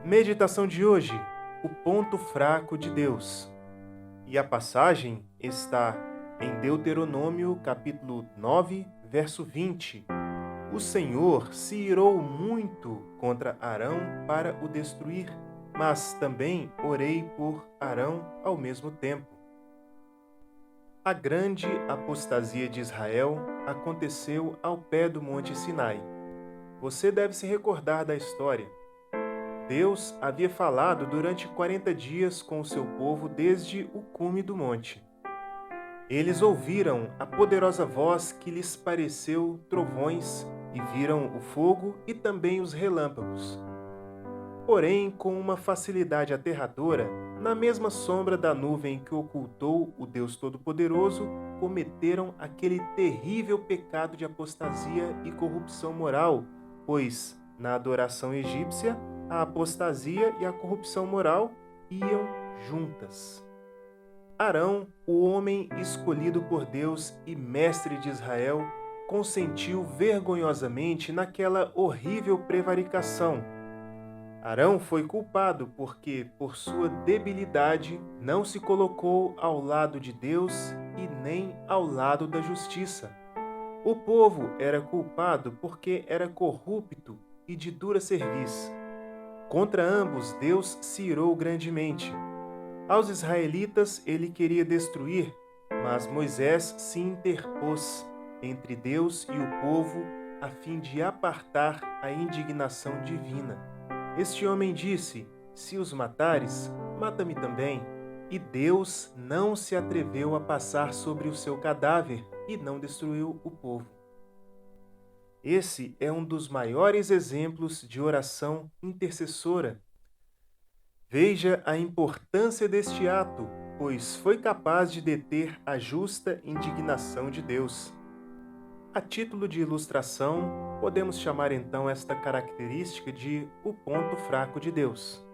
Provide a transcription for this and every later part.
Meditação de hoje: o ponto fraco de Deus. E a passagem está em Deuteronômio, capítulo 9, verso 20. O Senhor se irou muito contra Arão para o destruir, mas também orei por Arão ao mesmo tempo. A grande apostasia de Israel aconteceu ao pé do Monte Sinai. Você deve se recordar da história. Deus havia falado durante 40 dias com o seu povo desde o cume do monte. Eles ouviram a poderosa voz que lhes pareceu trovões e viram o fogo e também os relâmpagos. Porém, com uma facilidade aterradora, na mesma sombra da nuvem que ocultou o Deus Todo-Poderoso, cometeram aquele terrível pecado de apostasia e corrupção moral, pois, na adoração egípcia, a apostasia e a corrupção moral iam juntas. Arão, o homem escolhido por Deus e mestre de Israel, consentiu vergonhosamente naquela horrível prevaricação. Arão foi culpado porque, por sua debilidade, não se colocou ao lado de Deus e nem ao lado da justiça. O povo era culpado porque era corrupto e de dura cerviz. Contra ambos, Deus se irou grandemente. Aos israelitas ele queria destruir, mas Moisés se interpôs entre Deus e o povo a fim de apartar a indignação divina. Este homem disse: se os matares, mata-me também. E Deus não se atreveu a passar sobre o seu cadáver e não destruiu o povo. Esse é um dos maiores exemplos de oração intercessora. Veja a importância deste ato, pois foi capaz de deter a justa indignação de Deus. A título de ilustração, podemos chamar então esta característica de o ponto fraco de Deus.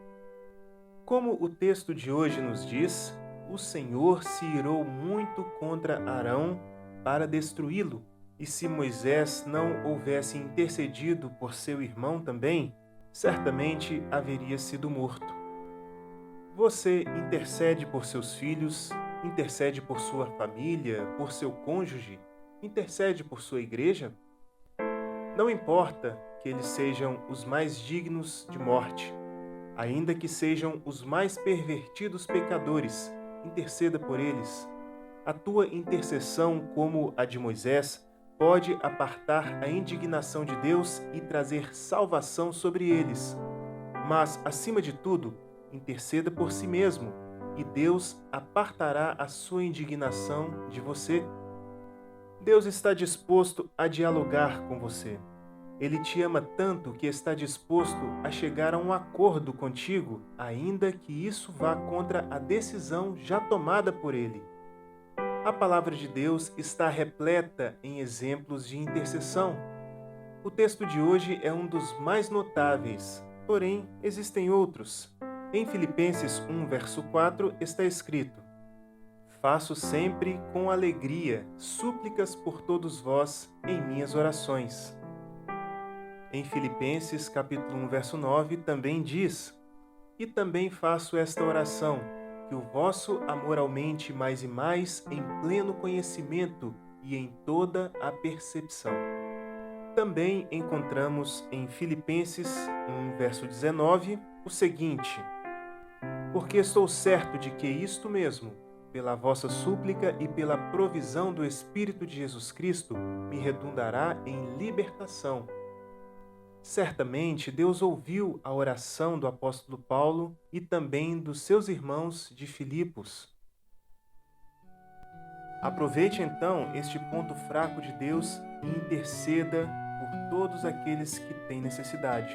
Como o texto de hoje nos diz, o Senhor se irou muito contra Arão para destruí-lo, e se Moisés não houvesse intercedido por seu irmão também, certamente haveria sido morto. Você intercede por seus filhos, intercede por sua família, por seu cônjuge, intercede por sua igreja? Não importa que eles sejam os mais dignos de morte, ainda que sejam os mais pervertidos pecadores, interceda por eles. A tua intercessão, como a de Moisés, pode apartar a indignação de Deus e trazer salvação sobre eles. Mas, acima de tudo, interceda por si mesmo, e Deus apartará a sua indignação de você. Deus está disposto a dialogar com você. Ele te ama tanto que está disposto a chegar a um acordo contigo, ainda que isso vá contra a decisão já tomada por Ele. A palavra de Deus está repleta em exemplos de intercessão. O texto de hoje é um dos mais notáveis, porém existem outros. Em Filipenses 1, verso 4 está escrito: faço sempre com alegria súplicas por todos vós em minhas orações. Em Filipenses capítulo 1, verso 9 também diz: e também faço esta oração, que o vosso amor aumente mais e mais em pleno conhecimento e em toda a percepção. Também encontramos em Filipenses 1, verso 19, o seguinte: porque estou certo de que isto mesmo, pela vossa súplica e pela provisão do Espírito de Jesus Cristo, me redundará em libertação. Certamente Deus ouviu a oração do apóstolo Paulo e também dos seus irmãos de Filipos. Aproveite então este ponto fraco de Deus e interceda por todos aqueles que têm necessidade.